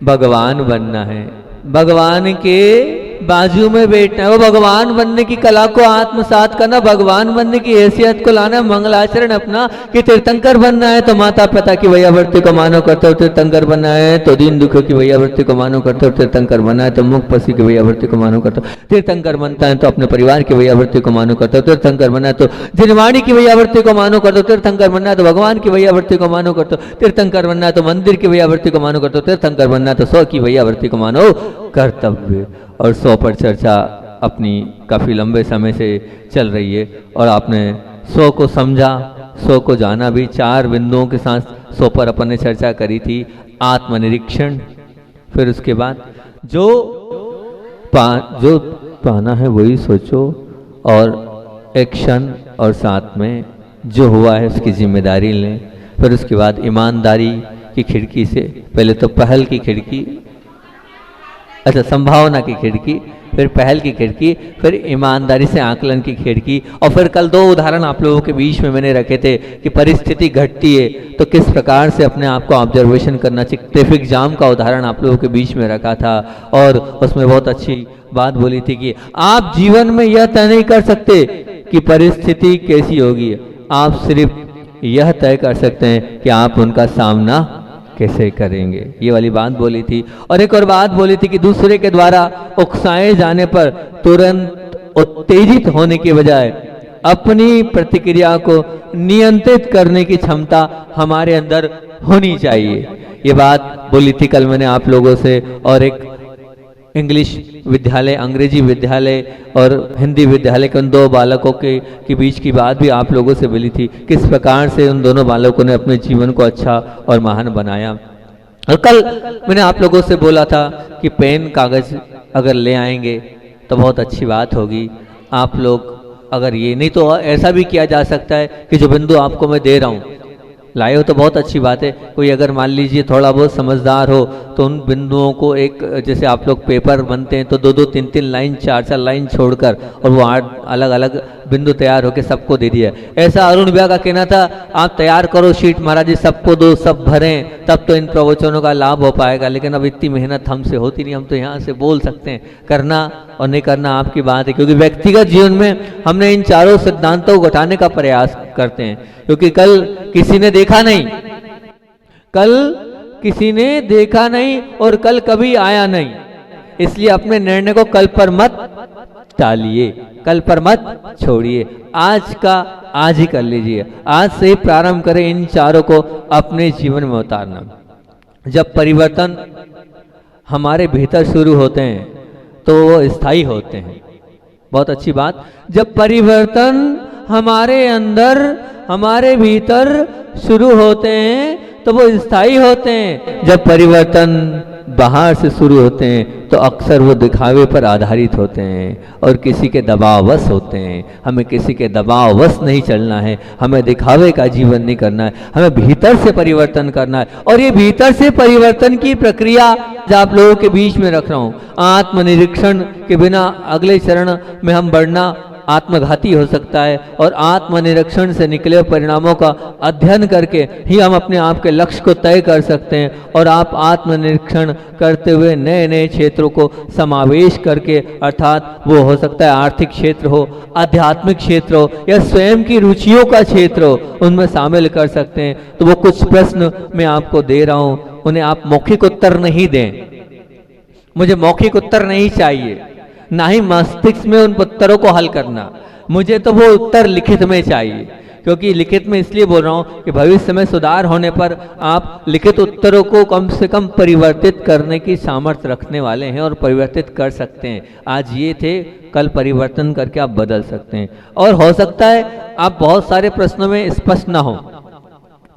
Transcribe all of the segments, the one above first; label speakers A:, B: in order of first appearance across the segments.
A: भगवान बनना है, भगवान के बाजू में बैठना है, वो भगवान बनने की कला को आत्मसात करना, भगवान बनने की हैसियत को लाना, मंगलाचरण अपना कि तीर्थंकर बनना है तो माता पिता की वैयावृत्ति को मानो करते हो तीर्थंकर बनना है, तो दीन दुखियों की वैयावृत्ति को मानो करते हो तीर्थंकर बनना है, तो मुख पसी की वैयावृत्ति को मानो करते हो तीर्थंकर बनता है, तो अपने परिवार की वैयावृत्ति को मानो करते हो तीर्थंकर बनना है, तो जिनवाणी की वैयावृत्ति को मानो करते हो तीर्थंकर बनना है, तो भगवान की वैयावृत्ति को मानो करते हो तीर्थंकर बनना है, तो मंदिर की वैयावृत्ति को मानो करते हो तीर्थंकर बनना है, तो सौ की वैयावृत्ति को मानो कर्तव्य। और 100 पर चर्चा अपनी काफ़ी लंबे समय से चल रही है और आपने 100 को समझा, 100 को जाना भी। 4 बिंदुओं के साथ 100 पर अपन ने चर्चा करी थी। आत्मनिरीक्षण, फिर उसके बाद जो पाना है वही सोचो, और एक्शन, और साथ में जो हुआ है उसकी जिम्मेदारी लें। फिर उसके बाद ईमानदारी की खिड़की से, पहले तो पहल की खिड़की, अच्छा संभावना की खिड़की, फिर पहल की खिड़की, फिर ईमानदारी से आकलन की खिड़की, और फिर कल 2 उदाहरण आप लोगों के बीच में मैंने रखे थे कि परिस्थिति घटती है तो किस प्रकार से अपने आप को ऑब्जर्वेशन करना चाहिए। ट्रैफिक जाम का उदाहरण आप लोगों के बीच में रखा था और उसमें बहुत अच्छी बात बोली थी कि आप जीवन में यह तय नहीं कर सकते कि परिस्थिति कैसी होगी, आप सिर्फ यह तय कर सकते हैं कि आप उनका सामना कैसे करेंगे। ये वाली बात बोली थी। और एक और बात बोली थी कि दूसरे के द्वारा उकसाए जाने पर तुरंत उत्तेजित होने के बजाय अपनी प्रतिक्रिया को नियंत्रित करने की क्षमता हमारे अंदर होनी चाहिए। ये बात बोली थी कल मैंने आप लोगों से। और एक इंग्लिश विद्यालय, अंग्रेजी विद्यालय और हिंदी विद्यालय के उन 2 बालकों के बीच की बात भी आप लोगों से बोली थी, किस प्रकार से उन दोनों बालकों ने अपने जीवन को अच्छा और महान बनाया। और कल मैंने आप लोगों से बोला था कि पेन कागज अगर ले आएंगे तो बहुत अच्छी बात होगी। आप लोग अगर ये नहीं तो ऐसा भी किया जा सकता है कि जो बिंदु आपको मैं दे रहा हूँ लाए हो तो बहुत अच्छी बात है। कोई अगर मान लीजिए थोड़ा बहुत समझदार हो तो उन बिंदुओं को एक, जैसे आप लोग पेपर बनते हैं तो 2-2, 3-3 लाइन, 4-4 लाइन छोड़कर और वो 8 अलग अलग बिंदु तैयार होकर सबको दे दिया। ऐसा अरुण भैया का कहना था, आप तैयार करो शीट महाराज जी, सबको दो, सब भरें, तब तो इन प्रवचनों का लाभ हो पाएगा। लेकिन अब इतनी मेहनत हमसे होती नहीं, हम तो यहाँ से बोल सकते हैं, करना और नहीं करना आपकी बात है। क्योंकि व्यक्तिगत जीवन में हमने इन चारों सिद्धांतों को घटाने का प्रयास करते हैं, क्योंकि कल किसी ने देखा नहीं, कल किसी ने देखा नहीं और कल कभी आया नहीं। इसलिए अपने निर्णय को कल पर मत टालिए, कल पर मत छोड़िए, आज का आज ही कर लीजिए। आज से ही प्रारंभ करें इन चारों को अपने जीवन में उतारना। जब परिवर्तन हमारे भीतर शुरू होते हैं तो वो स्थायी होते हैं। बहुत अच्छी बात, जब परिवर्तन हमारे अंदर हमारे भीतर शुरू होते हैं तो वो स्थायी होते हैं। जब परिवर्तन बाहर से शुरू होते हैं तो अक्सर वो दिखावे पर आधारित होते हैं और किसी के दबाववश होते हैं। हमें किसी के दबाववश नहीं चलना है, हमें दिखावे का जीवन नहीं करना है, हमें भीतर से परिवर्तन करना है। और ये भीतर से परिवर्तन की प्रक्रिया जो आप लोगों के बीच में रख रहा हूँ, आत्मनिरीक्षण के बिना अगले चरण में हम बढ़ना आत्मघाती हो सकता है। और आत्मनिरीक्षण से निकले परिणामों का अध्ययन करके ही हम अपने आप के लक्ष्य को तय कर सकते हैं। और आप आत्मनिरीक्षण करते हुए नए नए क्षेत्रों को समावेश करके, अर्थात वो हो सकता है आर्थिक क्षेत्र हो, आध्यात्मिक क्षेत्र हो या स्वयं की रुचियों का क्षेत्र हो, उनमें शामिल कर सकते हैं। तो वो कुछ प्रश्न मैं आपको दे रहा हूँ, उन्हें आप मौखिक उत्तर नहीं दें। मुझे मौखिक उत्तर नहीं चाहिए, ना ही मस्तिष्क में उन उत्तरों को हल करना, मुझे तो वो उत्तर लिखित में चाहिए। क्योंकि लिखित में इसलिए बोल रहा हूँ कि भविष्य में सुधार होने पर आप लिखित उत्तरों को कम से कम परिवर्तित करने की सामर्थ्य रखने वाले हैं और परिवर्तित कर सकते हैं। आज ये थे, कल परिवर्तन करके आप बदल सकते हैं। और हो सकता है आप बहुत सारे प्रश्नों में स्पष्ट ना हो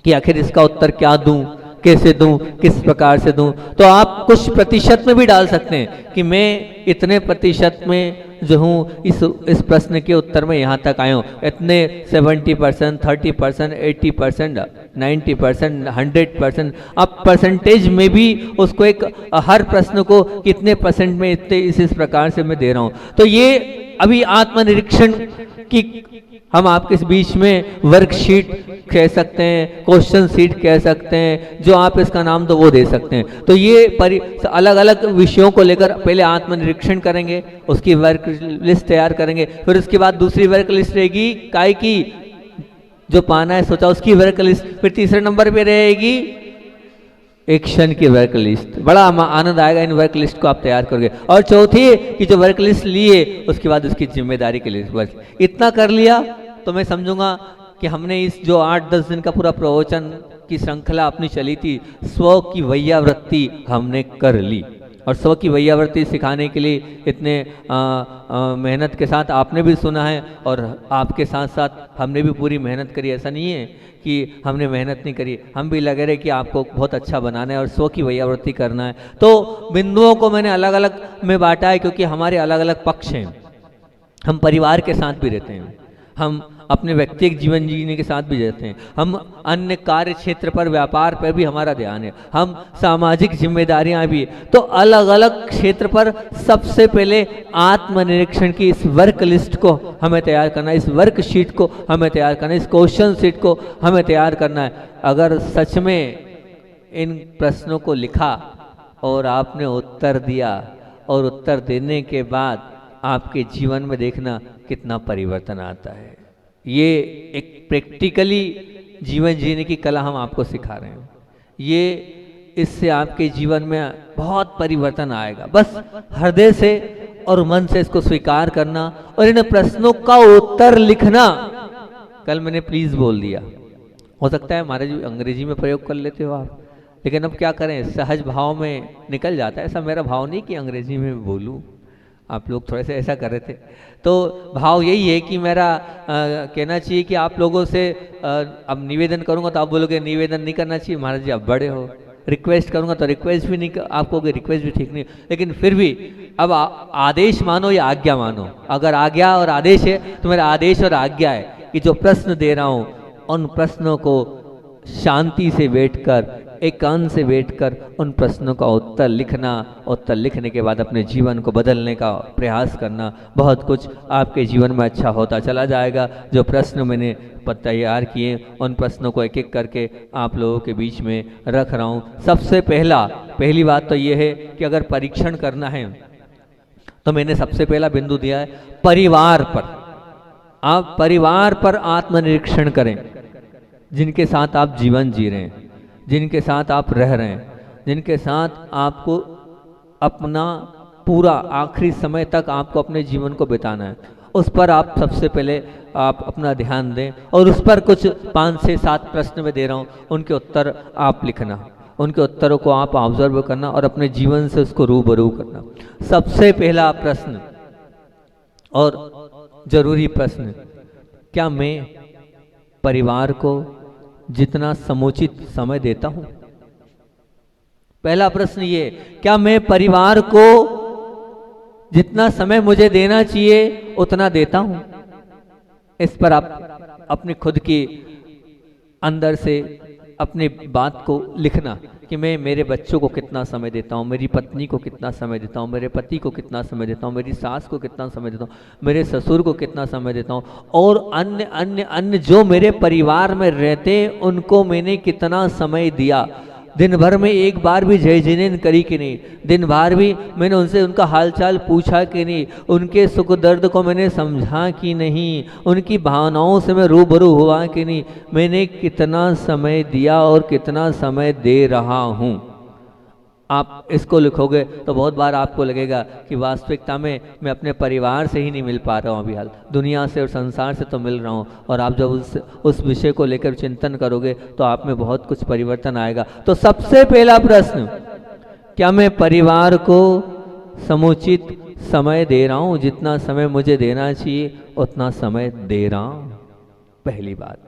A: कि आखिर इसका उत्तर क्या दूं, कैसे दूं, किस प्रकार से दूं, तो आप कुछ प्रतिशत में भी डाल सकते हैं कि मैं इतने प्रतिशत में जो हूँ इस प्रश्न के उत्तर में यहाँ तक आया हूँ, इतने 70%, 30%, 80%, 90%, 100%। आप परसेंटेज में भी उसको एक हर प्रश्न को कितने परसेंट में इतने इस प्रकार से मैं दे रहा हूँ। तो ये अभी आत्मनिरीक्षण की हम आपके बीच में वर्कशीट कह सकते हैं, क्वेश्चन सीट कह सकते हैं, जो आप इसका नाम तो वो दे सकते हैं। तो ये अलग अलग विषयों को लेकर पहले आत्मनिरीक्षण करेंगे, उसकी वर्क लिस्ट तैयार करेंगे, फिर उसके बाद दूसरी वर्क लिस्ट रहेगी काय की, जो पाना है सोचा उसकी वर्क लिस्ट, फिर तीसरे नंबर पे रहेगी एक्शन की वर्क लिस्ट। बड़ा आनंद आएगा इन वर्क लिस्ट को आप तैयार करोगे। और चौथी कि जो वर्क लिस्ट लिए उसके बाद उसकी जिम्मेदारी के लिए वर्क, इतना कर लिया तो मैं समझूंगा कि हमने इस जो 8-10 दिन का पूरा प्रवचन की श्रृंखला अपनी चली थी, स्व की वैयावृत्ति हमने कर ली। और स्व की वैयावृत्ति सिखाने के लिए इतने मेहनत के साथ आपने भी सुना है और आपके साथ साथ हमने भी पूरी मेहनत करी। ऐसा नहीं है कि हमने मेहनत नहीं करी, हम भी लगे रहे कि आपको बहुत अच्छा बनाना है और स्व की वैयावृत्ति करना है। तो बिंदुओं को मैंने अलग अलग में बांटा है क्योंकि हमारे अलग अलग पक्ष हैं। हम परिवार के साथ भी रहते हैं, हम अपने व्यक्तिगत जीवन जीने के साथ भी रहते हैं, हम अन्य कार्य क्षेत्र पर, व्यापार पर भी हमारा ध्यान है, हम सामाजिक जिम्मेदारियां भी। तो अलग अलग क्षेत्र पर सबसे पहले आत्मनिरीक्षण की इस वर्क लिस्ट को हमें तैयार करना है, इस वर्क शीट को हमें तैयार करना है, इस क्वेश्चन शीट को हमें तैयार करना है। अगर सच में इन प्रश्नों को लिखा और आपने उत्तर दिया और उत्तर देने के बाद आपके जीवन में देखना कितना परिवर्तन आता है। ये एक प्रैक्टिकली जीवन जीने की कला हम आपको सिखा रहे हैं। ये इससे आपके जीवन में बहुत परिवर्तन आएगा। बस हृदय से और मन से इसको स्वीकार करना और इन प्रश्नों का उत्तर लिखना। कल मैंने प्लीज बोल दिया, हो सकता है हमारे जो अंग्रेजी में प्रयोग कर लेते हो आप, लेकिन अब क्या करें, सहज भाव में निकल जाता है। ऐसा मेरा भाव नहीं कि अंग्रेजी में बोलूं, आप लोग थोड़े से ऐसा कर रहे थे। तो भाव यही है कि मेरा कहना चाहिए कि आप लोगों से अब निवेदन करूंगा तो आप बोलोगे निवेदन नहीं करना चाहिए महाराज जी, आप बड़े हो। रिक्वेस्ट करूंगा तो रिक्वेस्ट भी नहीं, आप कहोगे रिक्वेस्ट भी ठीक नहीं। लेकिन फिर भी अब आदेश मानो या आज्ञा मानो। अगर आज्ञा और आदेश है तो मेरा आदेश और आज्ञा है कि जो प्रश्न दे रहा हूं उन प्रश्नों को शांति से बैठकर, एकांत से बैठकर उन प्रश्नों का उत्तर लिखना, उत्तर लिखने के बाद अपने जीवन को बदलने का प्रयास करना। बहुत कुछ आपके जीवन में अच्छा होता चला जाएगा। जो प्रश्न मैंने तैयार किए उन प्रश्नों को एक एक करके आप लोगों के बीच में रख रहा हूँ। सबसे पहली बात तो ये है कि अगर परीक्षण करना है तो मैंने सबसे पहला बिंदु दिया है परिवार पर। आप परिवार पर आत्मनिरीक्षण करें, जिनके साथ आप जीवन जी रहे हैं, जिनके साथ आप रह रहे हैं, जिनके साथ आपको अपना पूरा आखिरी समय तक आपको अपने जीवन को बिताना है, उस पर आप सबसे पहले आप अपना ध्यान दें। और उस पर कुछ 5 से 7 प्रश्न में दे रहा हूँ, उनके उत्तर आप लिखना, उनके उत्तरों को आप ऑब्जर्व करना और अपने जीवन से उसको रूबरू करना। सबसे पहला प्रश्न और जरूरी प्रश्न, क्या मैं परिवार को जितना समुचित समय देता हूं? पहला प्रश्न ये, क्या मैं परिवार को जितना समय मुझे देना चाहिए उतना देता हूं? इस पर आप अपनी खुद की अंदर से अपनी बात को लिखना कि मैं मेरे बच्चों को कितना समय देता हूँ, मेरी पत्नी को कितना समय देता हूँ, मेरे पति को कितना समय देता हूँ, मेरी सास को कितना समय देता हूँ, मेरे ससुर को कितना समय देता हूँ, और अन्य अन्य अन्य जो मेरे परिवार में रहते हैं उनको मैंने कितना समय दिया। दिन भर में एक बार भी जय जिनेन करी कि नहीं, दिन भर भी मैंने उनसे उनका हालचाल पूछा कि नहीं, उनके सुख दर्द को मैंने समझा कि नहीं, उनकी भावनाओं से मैं रूबरू हुआ कि नहीं, मैंने कितना समय दिया और कितना समय दे रहा हूँ। आप इसको लिखोगे तो बहुत बार आपको लगेगा कि वास्तविकता में मैं अपने परिवार से ही नहीं मिल पा रहा हूँ, अभी हाल दुनिया से और संसार से तो मिल रहा हूँ। और आप जब उस विषय को लेकर चिंतन करोगे तो आप में बहुत कुछ परिवर्तन आएगा। तो सबसे पहला प्रश्न, क्या मैं परिवार को समुचित समय दे रहा हूँ? जितना समय मुझे देना चाहिए उतना समय दे रहा हूँ। पहली बात,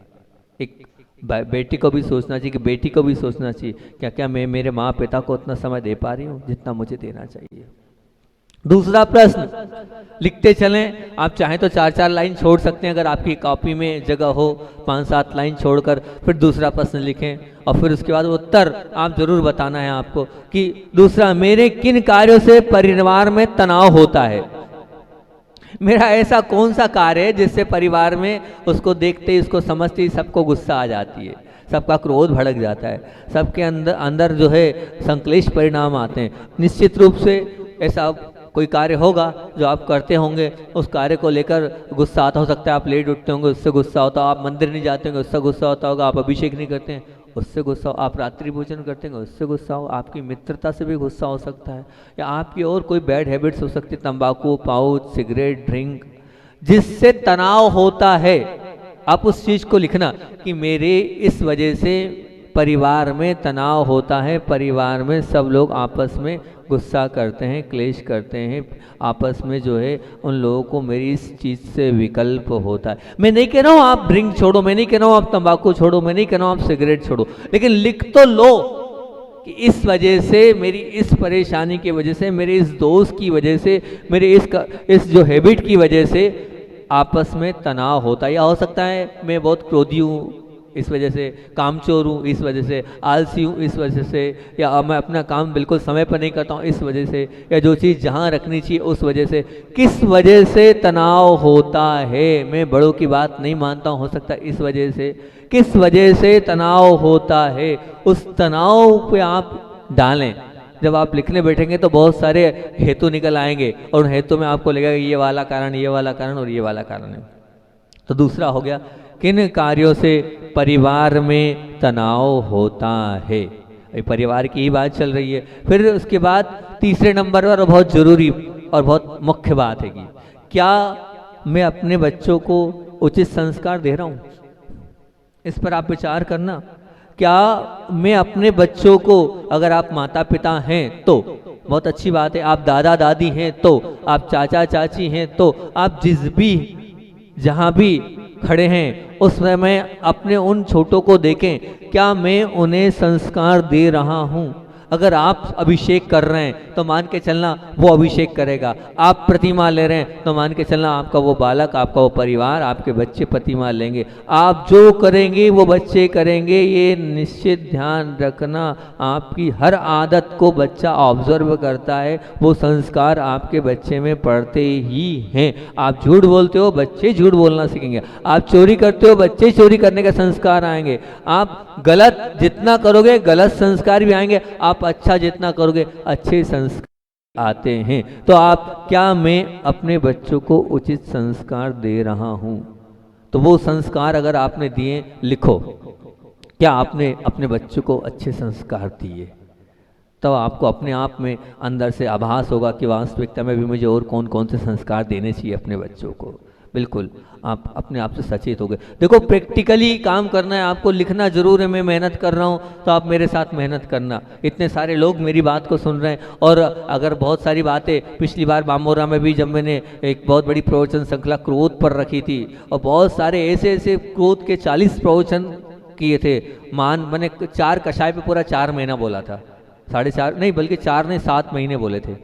A: एक बेटी को भी सोचना चाहिए कि बेटी को भी सोचना चाहिए क्या क्या मैं मेरे माँ पिता को उतना समय दे पा रही हूँ जितना मुझे देना चाहिए। दूसरा प्रश्न लिखते चलें, आप चाहें तो 4-4 लाइन छोड़ सकते हैं अगर आपकी कॉपी में जगह हो, 5-7 लाइन छोड़कर फिर दूसरा प्रश्न लिखें और फिर उसके बाद उत्तर आप जरूर बताना है आपको कि दूसरा, मेरे किन कार्यों से परिवार में तनाव होता है। मेरा ऐसा कौन सा कार्य है जिससे परिवार में उसको देखते ही, उसको समझते ही सबको गुस्सा आ जाती है, सबका क्रोध भड़क जाता है, सबके अंदर अंदर जो है संक्लेश परिणाम आते हैं। निश्चित रूप से ऐसा कोई कार्य होगा जो आप करते होंगे, उस कार्य को लेकर गुस्सा आता हो सकता है। आप लेट उठते होंगे, उससे गुस्सा होता हो, आप मंदिर नहीं जाते होंगे, उससे गुस्सा होता होगा, आप अभिषेक नहीं करते हैं, उससे गुस्सा हो, आप रात्रि भोजन करते हैं, उससे गुस्सा हो, आपकी मित्रता से भी गुस्सा हो सकता है, या आपकी और कोई बैड हैबिट्स हो सकती है, तंबाकू, पाउच, सिगरेट, ड्रिंक, जिससे तनाव होता है। आप उस चीज़ को लिखना कि मेरे इस वजह से परिवार में तनाव होता है, परिवार में सब लोग आपस में गुस्सा करते हैं, क्लेश करते हैं, आपस में जो है उन लोगों को मेरी इस चीज़ से विकल्प होता है। मैं नहीं कह रहा हूँ आप ड्रिंक छोड़ो, मैं नहीं कह रहा हूँ आप तंबाकू छोड़ो, मैं नहीं कह रहा हूँ आप सिगरेट छोड़ो, लेकिन लिख तो लो कि इस वजह से, मेरी इस परेशानी की वजह से, मेरे इस दोस्त की वजह से, मेरे इस जो हैबिट की वजह से आपस में तनाव होता है। या हो सकता है मैं बहुत क्रोधी हूँ, इस वजह से कामचोर हूँ, इस वजह से आलसी हूँ, इस वजह से, या मैं अपना काम बिल्कुल समय पर नहीं करता हूँ इस वजह से, या जो चीज़ जहाँ रखनी चाहिए उस वजह से। किस वजह से तनाव होता है? मैं बड़ों की बात नहीं मानता हूँ, हो सकता है इस वजह से। किस वजह से तनाव होता है, उस तनाव पे आप डालें। जब आप लिखने बैठेंगे तो बहुत सारे हेतु निकल आएंगे, और उन हेतु में आपको लगेगा ये वाला कारण, ये वाला कारण और ये वाला कारण है। तो दूसरा हो गया, किन कार्यों से परिवार में तनाव होता है। परिवार की ही बात चल रही है। फिर उसके बाद तीसरे नंबर पर बहुत जरूरी और बहुत मुख्य बात है कि क्या मैं अपने बच्चों को उचित संस्कार दे रहा हूँ। इस पर आप विचार करना। क्या मैं अपने बच्चों को, अगर आप माता पिता हैं तो बहुत अच्छी बात है, आप दादा दादी हैं तो, आप चाचा चाची हैं तो, आप जिस भी जहाँ भी खड़े हैं उस समय अपने उन छोटों को देखें, क्या मैं उन्हें संस्कार दे रहा हूँ। अगर आप अभिषेक कर रहे हैं तो मान के चलना वो अभिषेक करेगा, आप प्रतिमा ले रहे हैं तो मान के चलना आपका वो बालक, आपका वो परिवार, आपके बच्चे प्रतिमा लेंगे। आप जो करेंगे वो बच्चे करेंगे, ये निश्चित ध्यान रखना। आपकी हर आदत को बच्चा ऑब्जर्व करता है, वो संस्कार आपके बच्चे में पड़ते ही हैं। आप झूठ बोलते हो, बच्चे झूठ बोलना सीखेंगे। आप चोरी करते हो, बच्चे चोरी करने के संस्कार आएंगे। आप गलत जितना करोगे गलत संस्कार भी आएंगे, आप अच्छा जितना करोगे अच्छे संस्कार आते हैं। तो आप, क्या मैं अपने बच्चों को उचित संस्कार दे रहा हूं। तो वो संस्कार अगर आपने दिए, लिखो क्या आपने अपने बच्चों को अच्छे संस्कार दिए। तो आपको अपने आप में अंदर से आभास होगा कि वास्तविकता में भी मुझे और कौन कौन से संस्कार देने चाहिए अपने बच्चों को। बिल्कुल आप अपने आप से सचेत हो गए। देखो प्रैक्टिकली काम करना है आपको, लिखना जरूर है। मैं मेहनत कर रहा हूँ तो आप मेरे साथ मेहनत करना। इतने सारे लोग मेरी बात को सुन रहे हैं, और अगर बहुत सारी बातें, पिछली बार बामोरा में भी जब मैंने एक बहुत बड़ी प्रवचन श्रृंखला क्रोध पर रखी थी, और बहुत सारे ऐसे ऐसे क्रोध के 40 प्रवचन किए थे। मैंने 4 कषाय पे पूरा 4 महीना बोला था, 4.5 नहीं बल्कि 4 नहीं 7 महीने बोले थे।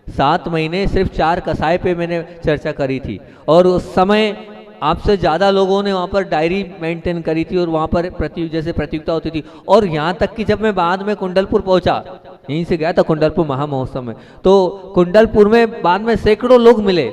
A: 7 महीने सिर्फ 4 कसाय पे मैंने चर्चा करी थी, और उस समय आपसे ज़्यादा लोगों ने वहाँ पर डायरी मेंटेन करी थी, और वहाँ पर जैसे प्रतियोगिता होती थी। और यहाँ तक कि जब मैं बाद में कुंडलपुर पहुँचा, यहीं से गया था कुंडलपुर महामहोत्सव में, तो कुंडलपुर में बाद में सैकड़ों लोग मिले,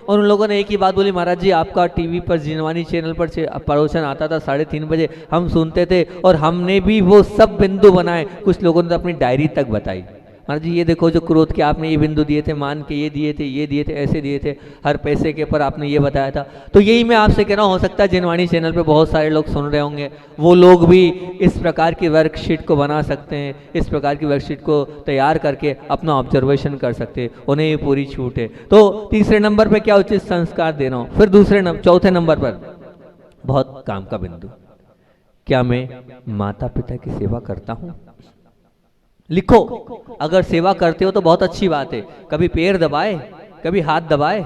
A: और उन लोगों ने एक ही बात बोली, महाराज जी आपका टीवी पर जिनवानी चैनल पर प्रवचन आता था 3:30 बजे, हम सुनते थे, और हमने भी वो सब बिंदु बनाए। कुछ लोगों ने तो अपनी डायरी तक बताई, महाराज जी ये देखो जो क्रोध के आपने ये बिंदु दिए थे, मान के ये दिए थे, ये दिए थे, ऐसे दिए थे, हर पैसे के पर आपने ये बताया था। तो यही मैं आपसे कह रहा हूँ, हो सकता है जिनवाणी चैनल पे बहुत सारे लोग सुन रहे होंगे, वो लोग भी इस प्रकार की वर्कशीट को बना सकते हैं, इस प्रकार की वर्कशीट को तैयार करके अपना ऑब्जर्वेशन कर सकते हैं, उन्हें ये पूरी छूट है। तो तीसरे नंबर पर क्या उचित संस्कार दे रहा हूँ। फिर चौथे नंबर पर बहुत काम का बिंदु, क्या मैं माता पिता की सेवा करता हूँ। लिखो, अगर सेवा करते हो तो बहुत अच्छी बात है। कभी पैर दबाए, कभी हाथ दबाए,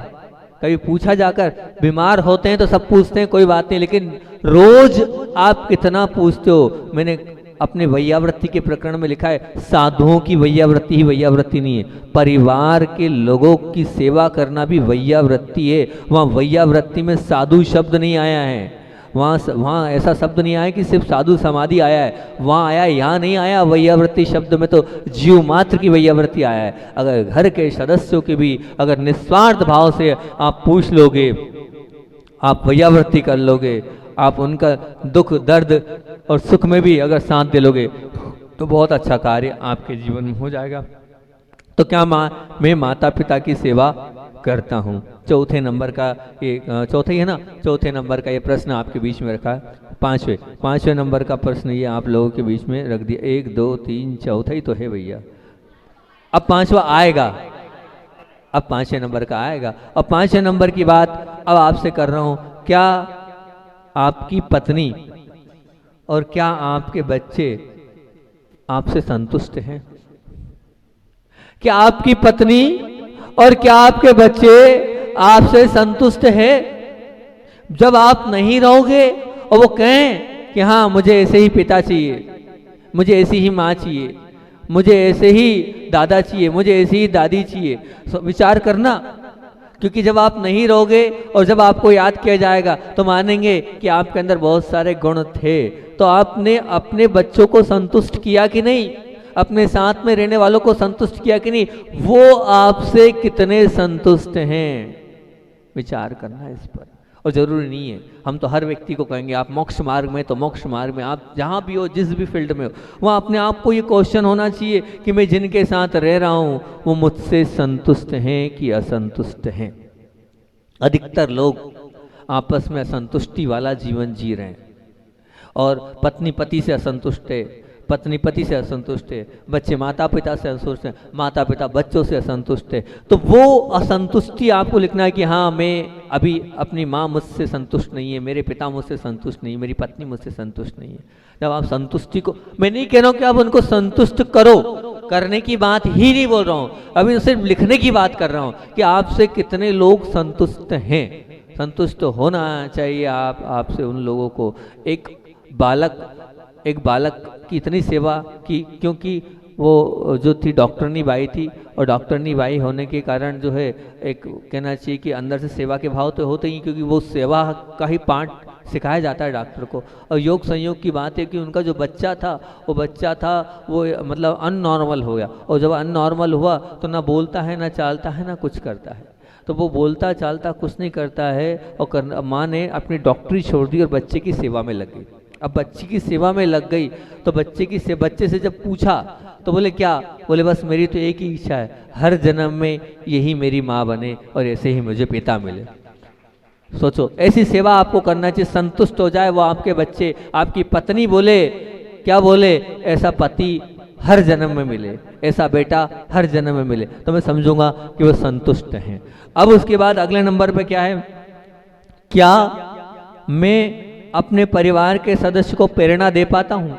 A: कभी पूछा जाकर, बीमार होते हैं तो सब पूछते हैं कोई बात नहीं, लेकिन रोज आप कितना पूछते हो। मैंने अपने वैयावृत्ति के प्रकरण में लिखा है, साधुओं की वैयावृत्ति ही वैयावृत्ति नहीं है, परिवार के लोगों की सेवा करना भी वैयावृत्ति है। वहाँ वैयावृत्ति में साधु शब्द नहीं आया है, वहाँ ऐसा शब्द नहीं आया कि सिर्फ साधु समाधि आया है, वहाँ आया, यहाँ नहीं आया। वैयावृत्ति शब्द में तो जीव मात्र की वैयावृत्ति आया है। अगर घर के सदस्यों के भी अगर निस्वार्थ भाव से आप पूछ लोगे, आप वैयावृत्ति कर लोगे, आप उनका दुख दर्द और सुख में भी अगर साथ दे लोगे, तो बहुत अच्छा कार्य आपके जीवन में हो जाएगा। तो क्या मैं माता पिता की सेवा करता हूँ? चौथे नंबर का ये चौथा ही है ना, चौथे नंबर का ये प्रश्न आपके बीच में रखा है। पांचवें नंबर का प्रश्न ये आप लोगों के बीच में रख दिया। 1 2 3 चौथा ही तो है भैया। अब पांचवा आएगा, अब पांचवें नंबर का आएगा। अब पांचवें नंबर की बात अब आपसे कर रहा हूँ। क्या आपकी पत्नी और क्या आपके बच्चे आपसे संतुष्ट हैं? क्या आपकी पत्नी और क्या आपके बच्चे आपसे संतुष्ट हैं? जब आप नहीं रहोगे और वो कहें कि हाँ मुझे ऐसे ही पिता चाहिए, मुझे ऐसी ही माँ चाहिए, मुझे ऐसे ही दादा चाहिए, मुझे ऐसी ही दादी चाहिए, तो विचार करना। क्योंकि जब आप नहीं रहोगे और जब आपको याद किया जाएगा तो मानेंगे कि आपके अंदर बहुत सारे गुण थे। तो आपने अपने बच्चों को संतुष्ट किया कि नहीं? अपने साथ में रहने वालों को संतुष्ट किया कि नहीं? वो आपसे कितने संतुष्ट हैं, विचार करना है इस पर। और जरूरी नहीं है, हम तो हर व्यक्ति को कहेंगे आप मोक्ष मार्ग में, तो मोक्ष मार्ग में आप जहाँ भी हो, जिस भी फील्ड में हो, वहाँ अपने आप को ये क्वेश्चन होना चाहिए कि मैं जिनके साथ रह रहा हूँ वो मुझसे संतुष्ट हैं कि असंतुष्ट हैं। अधिकतर लोग आपस में असंतुष्टि वाला जीवन जी रहे हैं, और पत्नी पति से असंतुष्ट है, पत्नी पति से असंतुष्ट है, बच्चे माता पिता से असंतुष्ट हैं, माता पिता बच्चों से असंतुष्ट है। तो वो असंतुष्टि आपको लिखना है कि हाँ मैं अभी अपनी माँ मुझसे संतुष्ट नहीं है, मेरे पिता मुझसे संतुष्ट नहीं है, मेरी पत्नी मुझसे संतुष्ट नहीं है। जब आप संतुष्टि को, मैं नहीं कह रहा हूँ कि आप उनको संतुष्ट करो, करने की बात ही नहीं बोल रहा हूँ, अभी सिर्फ लिखने की बात कर रहा हूँ कि आपसे कितने लोग संतुष्ट हैं। संतुष्ट होना चाहिए आपसे उन लोगों को। एक बालक की इतनी सेवा की, क्योंकि वो जो थी डॉक्टरनी बाई थी, और डॉक्टरनी बाई होने के कारण जो है एक कहना चाहिए कि अंदर से सेवा के भाव तो होते ही, क्योंकि वो सेवा का ही पाठ सिखाया जाता है डॉक्टर को। और योग संयोग की बात है कि उनका जो बच्चा था वो मतलब अननॉर्मल हो गया, और जब अननॉर्मल हुआ तो ना बोलता है, ना चालता है, ना कुछ करता है। तो वो बोलता चालता कुछ नहीं करता है, और माँ ने अपनी डॉक्टरी छोड़ दी और बच्चे की सेवा में लग गई। अब बच्ची की सेवा में लग गई तो बच्चे से जब पूछा तो बोले क्या? बोले बस मेरी तो एक ही इच्छा है, हर जन्म में यही मेरी माँ बने और ऐसे ही मुझे पिता मिले। सोचो, ऐसी सेवा आपको करना चाहिए, संतुष्ट हो जाए वो आपके बच्चे। आपकी पत्नी बोले, क्या बोले? ऐसा पति हर जन्म में मिले, ऐसा बेटा हर जन्म में मिले, तो मैं समझूंगा कि वो संतुष्ट हैं। अब उसके बाद अगले नंबर पे क्या है? क्या मैं अपने परिवार के सदस्य को प्रेरणा दे पाता हूं?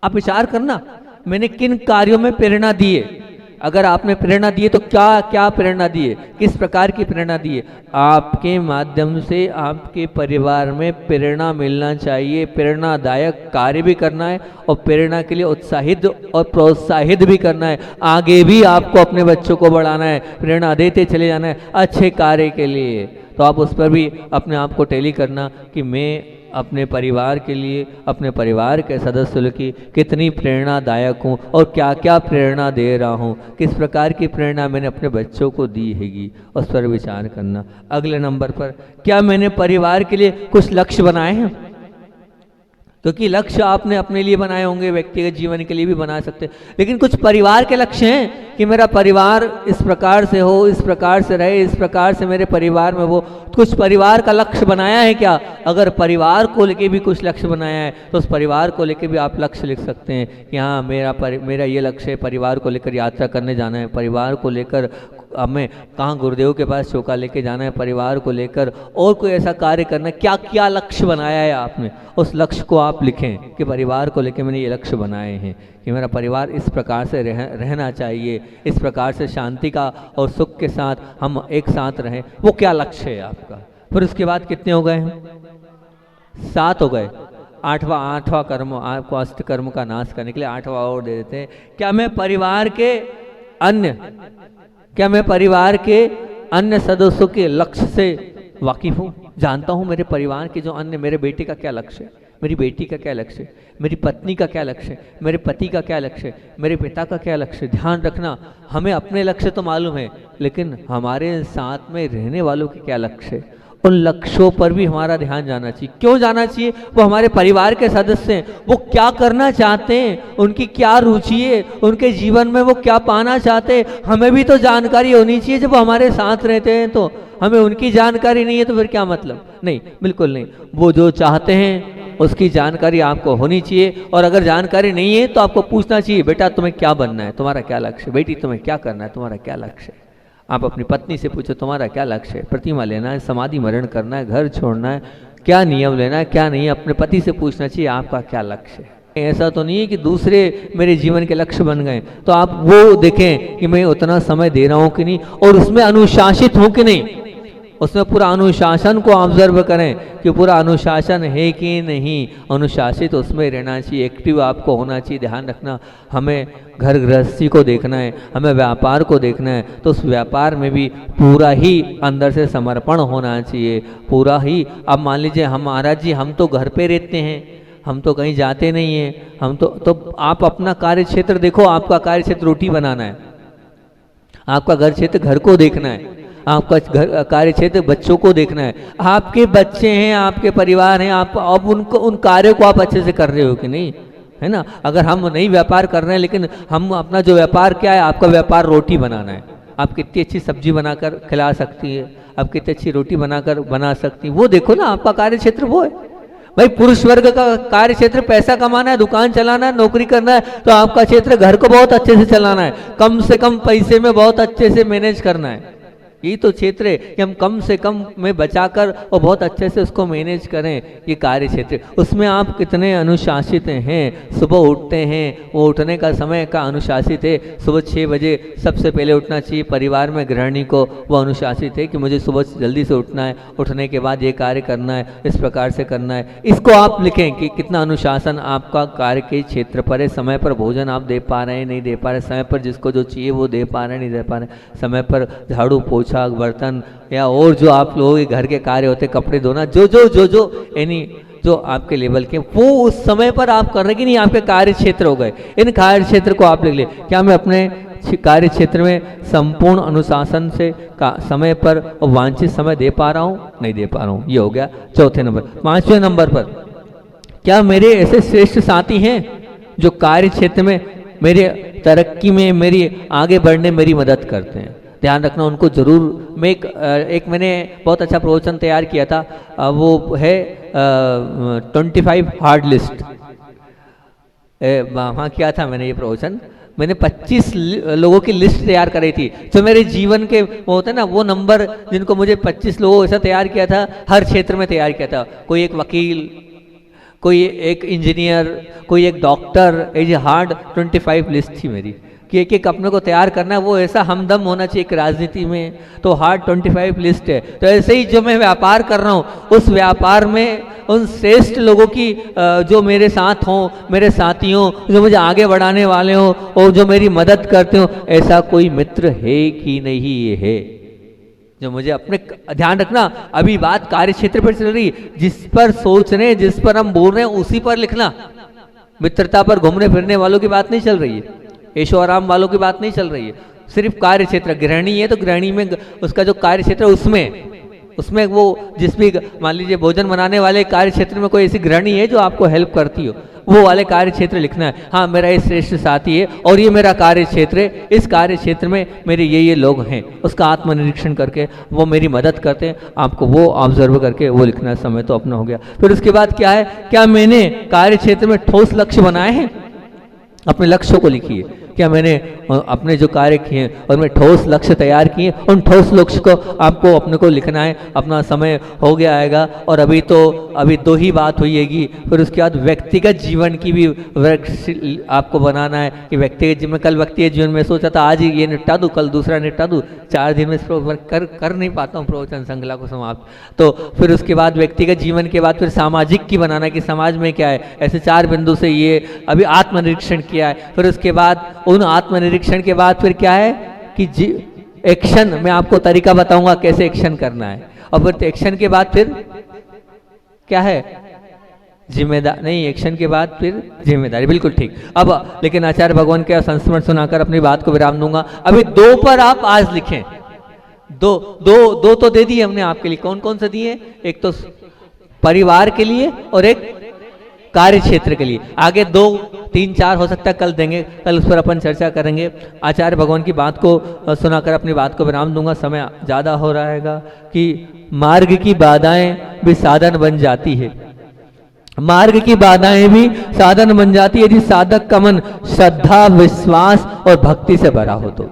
A: आप विचार करना, मैंने किन कार्यों में प्रेरणा दी है। अगर आपने प्रेरणा दी है तो क्या क्या प्रेरणा दी है, किस प्रकार की प्रेरणा दी है? आपके माध्यम से आपके परिवार में प्रेरणा मिलना चाहिए। प्रेरणादायक कार्य भी करना है और प्रेरणा के लिए उत्साहित और प्रोत्साहित भी करना है। आगे भी आपको अपने बच्चों को बढ़ाना है, प्रेरणा देते चले जाना है अच्छे कार्य के लिए। तो आप उस पर भी अपने आप को टैली करना कि मैं अपने परिवार के लिए, अपने परिवार के सदस्यों की कितनी प्रेरणादायक हूँ और क्या क्या प्रेरणा दे रहा हूँ, किस प्रकार की प्रेरणा मैंने अपने बच्चों को दी हैगी, उस पर विचार करना। अगले नंबर पर, क्या मैंने परिवार के लिए कुछ लक्ष्य बनाए हैं? क्योंकि लक्ष्य आपने अपने लिए बनाए होंगे, व्यक्तिगत जीवन के लिए भी बना सकते, लेकिन कुछ परिवार के लक्ष्य हैं कि मेरा परिवार इस प्रकार से हो, इस प्रकार से रहे, इस प्रकार से मेरे परिवार में वो। कुछ परिवार का लक्ष्य बनाया है क्या? अगर परिवार को लेके भी कुछ लक्ष्य बनाया है तो उस परिवार को लेके भी आप लक्ष्य लिख सकते हैं कि हाँ मेरा ये लक्ष्य है, परिवार को लेकर यात्रा करने जाना है, परिवार को लेकर हमें कहाँ गुरुदेव के पास चौका लेके जाना है, परिवार को लेकर और कोई ऐसा कार्य करना है। क्या क्या लक्ष्य बनाया है आपने, उस लक्ष्य को आप लिखें कि परिवार को लेकर मैंने ये लक्ष्य बनाए हैं कि मेरा परिवार इस प्रकार से रहना चाहिए, इस प्रकार से शांति का और सुख के साथ हम एक साथ रहें। वो क्या लक्ष्य है आपका? फिर उसके बाद कितने हो गए हैं? 7 हो गए। आठवां कर्म, आपको अष्ट कर्म का नाश करने के लिए 8वां और दे देते हैं। क्या मैं परिवार के अन्य सदस्यों के लक्ष्य से वाकिफ हूँ? जानता हूँ मेरे परिवार के जो अन्य, मेरे बेटे का क्या लक्ष्य है, मेरी बेटी का क्या लक्ष्य है, मेरी पत्नी का क्या लक्ष्य है, मेरे पति का क्या लक्ष्य है, मेरे पिता का क्या लक्ष्य है। ध्यान रखना, हमें अपने लक्ष्य तो मालूम है, लेकिन हमारे साथ में रहने वालों के क्या लक्ष्य है, उन लक्ष्यों पर भी हमारा ध्यान जाना चाहिए। क्यों जाना चाहिए? वो हमारे परिवार के सदस्य हैं, वो क्या करना चाहते हैं, उनकी क्या रुचि है, उनके जीवन में वो क्या पाना चाहते हैं, हमें भी तो जानकारी होनी चाहिए। जब वो हमारे साथ रहते हैं तो हमें उनकी जानकारी नहीं है तो फिर क्या मतलब? नहीं, बिल्कुल नहीं। वो जो चाहते हैं उसकी जानकारी आपको होनी चाहिए, और अगर जानकारी नहीं है तो आपको पूछना चाहिए, बेटा तुम्हें क्या बनना है, तुम्हारा क्या लक्ष्य है, बेटी तुम्हें क्या करना है, तुम्हारा क्या लक्ष्य है। आप अपनी पत्नी से पूछो तुम्हारा क्या लक्ष्य है, प्रतिमा लेना है, समाधि मरण करना है, घर छोड़ना है, क्या नियम लेना है, क्या नहीं। अपने पति से पूछना चाहिए आपका क्या लक्ष्य है। ऐसा तो नहीं है कि दूसरे मेरे जीवन के लक्ष्य बन गए, तो आप वो देखें कि मैं उतना समय दे रहा हूँ कि नहीं, और उसमें अनुशासित हूँ कि नहीं, उसमें पूरा अनुशासन को ऑब्जर्व करें कि पूरा अनुशासन है कि नहीं। अनुशासित उसमें रहना चाहिए, एक्टिव आपको होना चाहिए। ध्यान रखना, हमें घर गृहस्थी को देखना है, हमें व्यापार को देखना है, तो उस व्यापार में भी पूरा ही अंदर से समर्पण होना चाहिए, पूरा ही। अब मान लीजिए हम महाराज जी, हम तो घर पे रहते हैं, हम तो कहीं जाते नहीं हैं, हम तो आप अपना कार्य क्षेत्र देखो। आपका कार्य क्षेत्र रोटी बनाना है, आपका घर क्षेत्र घर को देखना है, आपका घर कार्य क्षेत्र बच्चों को देखना है। आपके बच्चे हैं, आपके परिवार हैं, आप अब उनको उन कार्यों को आप अच्छे से कर रहे हो कि नहीं, है ना। अगर हम नहीं व्यापार कर रहे हैं, लेकिन हम अपना जो व्यापार क्या है, आपका व्यापार रोटी बनाना है। आप कितनी अच्छी सब्जी बनाकर खिला सकती है, आप कितनी अच्छी रोटी बनाकर बना सकती है, वो देखो ना, आपका कार्य क्षेत्र वो है। भाई पुरुष वर्ग का कार्य क्षेत्र पैसा कमाना है, दुकान चलाना है, नौकरी करना है, तो आपका क्षेत्र घर को बहुत अच्छे से चलाना है, कम से कम पैसे में बहुत अच्छे से मैनेज करना है। यही तो क्षेत्र है कि हम कम से कम में बचाकर और बहुत अच्छे से उसको मैनेज करें, ये कार्य क्षेत्र। उसमें आप कितने अनुशासित हैं, सुबह उठते हैं, वो उठने का समय का अनुशासित है। सुबह 6 बजे सबसे पहले उठना चाहिए। परिवार में गृहिणी को वो अनुशासित है कि मुझे सुबह जल्दी से उठना है, उठने के बाद ये कार्य करना है, इस प्रकार से करना है। इसको आप लिखें कि कितना अनुशासन आपका कार्य के क्षेत्र पर है। समय पर भोजन आप दे पा रहे हैं, नहीं दे पा रहे, समय पर जिसको जो चाहिए वो दे पा रहे हैं, नहीं दे पा रहे, समय पर झाड़ू पोछा बर्तन या और जो आप लोगों के घर के कार्य होते, कपड़े धोना, जो यानी जो आपके लेवल के, वो उस समय पर आप कर रहे कि नहीं, आपके कार्य क्षेत्र हो गए। इन कार्य क्षेत्र को आप लिख ले। क्या मैं अपने कार्य क्षेत्र में संपूर्ण अनुशासन से समय पर और वांछित समय दे पा रहा हूँ, नहीं दे पा रहा हूँ। ये हो गया चौथे नंबर। 5वें नंबर पर, क्या मेरे ऐसे श्रेष्ठ साथी हैं जो कार्य क्षेत्र में मेरे तरक्की में, मेरी आगे बढ़ने मेरी मदद करते हैं। ध्यान रखना, उनको जरूर। मैं एक मैंने बहुत अच्छा प्रवचन तैयार किया था, वो है 25 हार्ड लिस्ट। वहाँ किया था मैंने ये प्रवचन। मैंने 25 लोगों की लिस्ट तैयार करी थी, जो मेरे जीवन के वो होते हैं ना, वो नंबर जिनको मुझे 25 लोगों ऐसा तैयार किया था, हर क्षेत्र में तैयार किया था। कोई एक वकील, कोई एक इंजीनियर, कोई एक डॉक्टर। ये हार्ड 25 लिस्ट थी मेरी कि एक एक अपने को तैयार करना है। वो ऐसा हमदम होना चाहिए एक राजनीति में, तो हार्ड 25 लिस्ट है। तो ऐसे ही जो मैं व्यापार कर रहा हूँ, उस व्यापार में उन श्रेष्ठ लोगों की जो मेरे साथ हों, मेरे साथियों, जो मुझे आगे बढ़ाने वाले हों और जो मेरी मदद करते हो, ऐसा कोई मित्र है कि नहीं ये है जो मुझे अपने। ध्यान रखना, अभी बात कार्य क्षेत्र पर चल रही, जिस पर सोच रहे हैं, जिस पर हम बोल रहे हैं, उसी पर लिखना। मित्रता पर घूमने फिरने वालों की बात नहीं चल रही है, ऐशो आराम वालों की बात नहीं चल रही है। सिर्फ कार्य क्षेत्र, गृहिणी है तो गृहिणी में उसका जो कार्य क्षेत्र उसमें वो जिस भी, मान लीजिए भोजन बनाने वाले कार्य क्षेत्र में कोई ऐसी गृहिणी है जो आपको हेल्प करती हो, वो वाले कार्य क्षेत्र लिखना है। हाँ, मेरा ये श्रेष्ठ साथी है और ये मेरा कार्य क्षेत्र है, इस कार्य क्षेत्र में मेरे ये लोग हैं, उसका आत्मनिरीक्षण करके वो मेरी मदद करते हैं। आपको वो ऑब्जर्व करके वो लिखना है। समय तो अपना हो गया। फिर उसके बाद क्या है, क्या मैंने कार्य क्षेत्र में ठोस लक्ष्य बनाए हैं? अपने लक्ष्यों को लिखिए। क्या मैंने अपने जो कार्य किए और मैं ठोस लक्ष्य तैयार किए, उन ठोस लक्ष्य को आपको अपने को लिखना है। अपना समय हो गया आएगा, और अभी 2 ही बात हुई हैगी। फिर उसके बाद व्यक्तिगत जीवन की भी आपको बनाना है कि व्यक्तिगत जीवन, कल व्यक्तिगत जीवन में सोचा था आज ही ये निपटा दूँ, कल दूसरा निपटा दूँ, 4 दिन में कर नहीं पाता हूँ प्रवचन श्रृंखला को समाप्त। तो फिर उसके बाद व्यक्तिगत जीवन के बाद फिर सामाजिक की बनाना कि समाज में क्या है। ऐसे 4 बिंदु से ये अभी आत्मनिरीक्षण किया है। फिर उसके बाद उन आत्मनिरीक्षण के बाद फिर क्या है कि एक्शन, मैं आपको तरीका बताऊंगा कैसे एक्शन करना है, और फिर एक्शन के बाद फिर क्या है, जिम्मेदार नहीं, एक्शन के बाद फिर जिम्मेदारी, बिल्कुल ठीक। अब लेकिन आचार्य भगवान के संस्मरण सुनाकर अपनी बात को विराम दूंगा। अभी दो पर आप आज लिखें, दो तो दे दिए हमने आपके लिए। कौन कौन से दिए? एक तो परिवार के लिए और एक कार्य क्षेत्र के लिए। आगे 2 3 4 हो सकता है कल देंगे, कल उस पर अपन चर्चा करेंगे। आचार्य भगवान की बात को सुनाकर अपनी बात को विराम दूंगा, समय ज़्यादा हो रहेगा। कि मार्ग की बाधाएं भी साधन बन जाती है, मार्ग की बाधाएं भी साधन बन जाती है यदि साधक का मन श्रद्धा, विश्वास और भक्ति से भरा हो तो।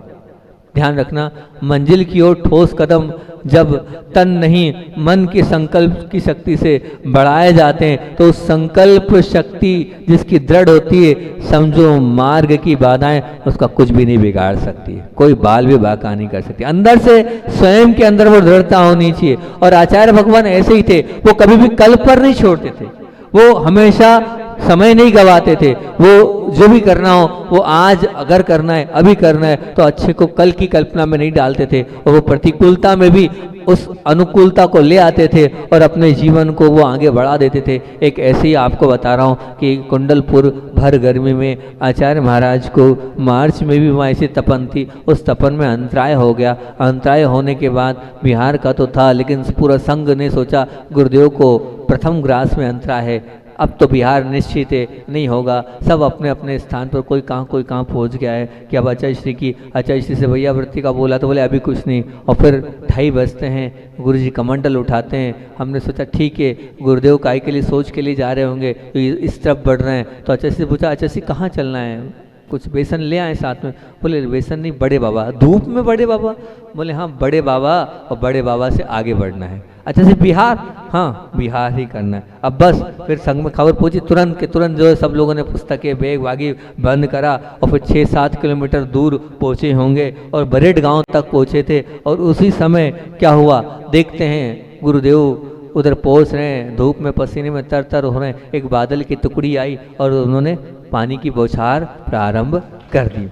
A: ध्यान रखना, मंजिल की ओर ठोस कदम जब तन नहीं मन के संकल्प की शक्ति से बढ़ाए जाते हैं तो उस संकल्प शक्ति जिसकी दृढ़ होती है, समझो मार्ग की बाधाएं उसका कुछ भी नहीं बिगाड़ सकती है, कोई बाल भी बाका नहीं कर सकती। अंदर से स्वयं के अंदर वो दृढ़ता होनी चाहिए। और आचार्य भगवान ऐसे ही थे, वो कभी भी कल पर नहीं छोड़ते थे, वो हमेशा समय नहीं गवाते थे। वो जो भी करना हो वो आज अगर करना है, अभी करना है, तो अच्छे को कल की कल्पना में नहीं डालते थे। और वो प्रतिकूलता में भी उस अनुकूलता को ले आते थे और अपने जीवन को वो आगे बढ़ा देते थे। एक ऐसे ही आपको बता रहा हूँ कि कुंडलपुर भर गर्मी में आचार्य महाराज को मार्च में भी वहाँ ऐसी तपन थी, उस तपन में अंतराय हो गया। अंतराय होने के बाद बिहार का तो था, लेकिन पूरा संघ ने सोचा गुरुदेव को प्रथम ग्रास में अंतराय है, अब तो बिहार निश्चित है नहीं होगा, सब अपने अपने स्थान पर कोई कहाँ पहुंच गया है। कि अब आचार्य श्री से भैया वृत्ति का बोला तो बोले अभी कुछ नहीं। और फिर 2:30 बजते हैं, गुरु जी कमंडल उठाते हैं। हमने सोचा ठीक है गुरुदेव काय के लिए सोच के लिए जा रहे होंगे, तो इस तरफ बढ़ रहे हैं। तो आचार्य से पूछा, आचार्य कहाँ चलना है, कुछ बेसन ले आए साथ में? बोले बेसन नहीं, बड़े बाबा। धूप में बड़े बाबा? बोले हाँ बड़े बाबा, और बड़े बाबा से आगे बढ़ना है। अच्छा से बिहार? हाँ बिहार ही करना है। अब बस फिर संघ में खबर पहुंची, तुरंत के तुरंत जो है सब लोगों ने पुस्तकें बैग वागी बंद करा और फिर 6-7 किलोमीटर दूर पहुंचे होंगे और बरेड गांव तक पहुंचे थे। और उसी समय क्या हुआ देखते हैं, गुरुदेव उधर पहुंच रहे हैं, धूप में पसीने में तर हो रहे हैं। एक बादल की टुकड़ी आई और उन्होंने पानी की बौछार प्रारंभ कर दी।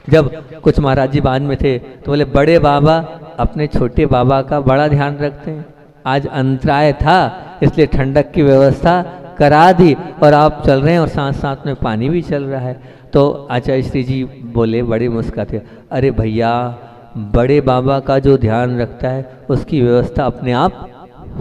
A: जब कुछ महाराज जी बाद में थे तो बोले बड़े बाबा अपने छोटे बाबा का बड़ा ध्यान रखते हैं, आज अंतराय था इसलिए ठंडक की व्यवस्था करा दी और आप चल रहे हैं और साथ साथ में पानी भी चल रहा है। तो आचार्य श्री जी बोले, बड़े मुस्कुराते, अरे भैया बड़े बाबा का जो ध्यान रखता है उसकी व्यवस्था अपने आप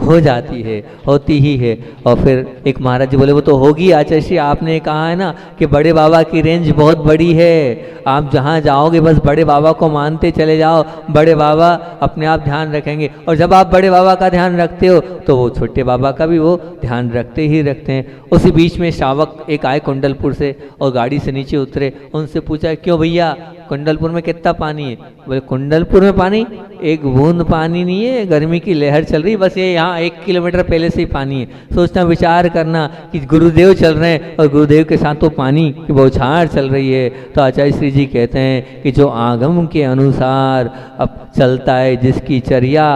A: हो जाती है, होती ही है। और फिर एक महाराज जी बोले वो तो होगी आचार्य श्री, आपने कहा है ना कि बड़े बाबा की रेंज बहुत बड़ी है, आप जहाँ जाओगे बस बड़े बाबा को मानते चले जाओ, बड़े बाबा अपने आप ध्यान रखेंगे। और जब आप बड़े बाबा का ध्यान रखते हो तो वो छोटे बाबा का भी वो ध्यान रखते ही रखते हैं। उसी बीच में श्रावक एक आए कुंडलपुर से और गाड़ी से नीचे उतरे, उनसे पूछा क्यों भैया कुंडलपुर में कितना पानी है? बोले कुंडलपुर में पानी एक बूंद पानी नहीं है, गर्मी की लहर चल रही, बस ये यहाँ 1 किलोमीटर पहले से ही पानी है। सोचना विचार करना कि गुरुदेव चल रहे हैं और गुरुदेव के साथ तो पानी की बौछार चल रही है। तो आचार्य श्री जी कहते हैं कि जो आगम के अनुसार अब चलता है, जिसकी चर्या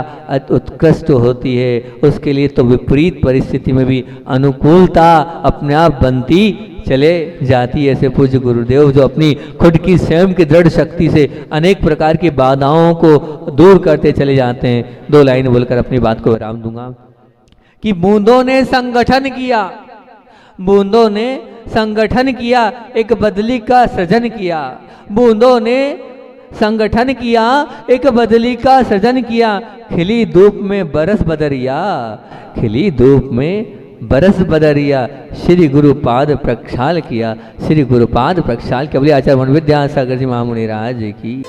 A: उत्कृष्ट होती है, उसके लिए तो विपरीत परिस्थिति में भी अनुकूलता अपने आप बनती चले जाती है। ऐसे पूज्य गुरुदेव जो अपनी खुद की स्वयं की दृढ़ शक्ति से अनेक प्रकार की बाधाओं को दूर करते चले जाते हैं। 2 लाइन बोलकर अपनी बात को विराम दूंगा कि बूंदों ने संगठन किया, बूंदों ने संगठन किया, एक बदली का सृजन किया। बूंदों ने संगठन किया, एक बदली का सृजन किया। खिली धूप में बरस बदरिया, खिली धूप में बरस बदरिया, श्री गुरुपाद प्रक्षाल किया, श्री गुरुपाद प्रक्षाल किया। बोलिए आचार्य विद्यासागर जी महामुनि राज की।